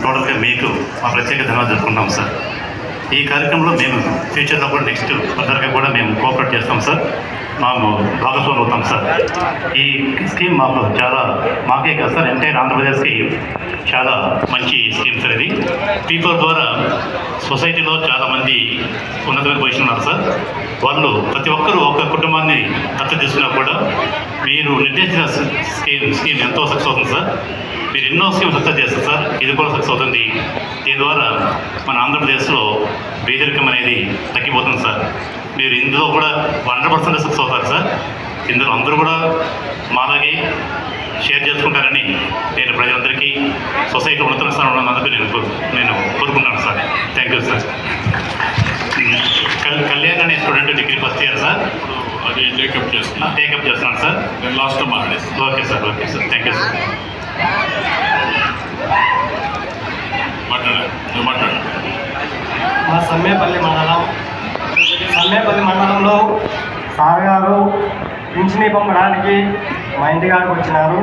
టోటల్గా మీకు మా ప్రత్యేక ధన్యవాదాలు జరుపుకుంటాం సార్. ఈ కార్యక్రమంలో మేము ఫ్యూచర్లో కూడా నెక్స్ట్ ఫర్దర్గా కూడా మేము కోఆపరేట్ చేస్తాం సార్. మేము భాగస్వాములు అవుతాం సార్. ఈ స్కీమ్ మాకు చాలా మాకే కాదు సార్, ఎంటైర్ ఆంధ్రప్రదేశ్కి చాలా మంచి స్కీమ్ సార్. ఇది పీపుల్ ద్వారా సొసైటీలో చాలామంది ఉన్నతమైన పొజిషన్ ఉన్నారు సార్. వాళ్ళు ప్రతి ఒక్కరూ ఒక కుటుంబాన్ని దత్తత తీసుకున్నా కూడా మీరు నిర్దేశించిన స్కీమ్ ఎంతో సక్సెస్ అవుతుంది సార్. మీరు ఎన్నో స్కీమ్ సక్సెస్ చేస్తారు సార్. ఇది కూడా సక్సెస్ అవుతుంది. దీని ద్వారా మన ఆంధ్రప్రదేశ్లో పేదరికం అనేది తగ్గిపోతుంది సార్. మీరు ఇందులో కూడా 100% సక్సెస్ అవుతారు సార్. ఇందులో అందరూ కూడా మాలాగే షేర్ చేసుకుంటారని నేను ప్రజలందరికీ సొసైటీ ఉన్నత స్థానంలో ఉన్నందుకు నేను కోరుకుంటాను sir. Thank you sir. Kalyan అనే student degree first year sir. అది టేకప్ చేస్తున్నాను సార్. నేను లాస్ట్ మాట్లాడేస్తాను. Okay sir. Thank you sir. మాట్లాడు. మా సమ్మేపల్లి మండలంలో సార్ గారు పింఛనీ పంపడానికి మా ఇంటికాడికి వచ్చినారు.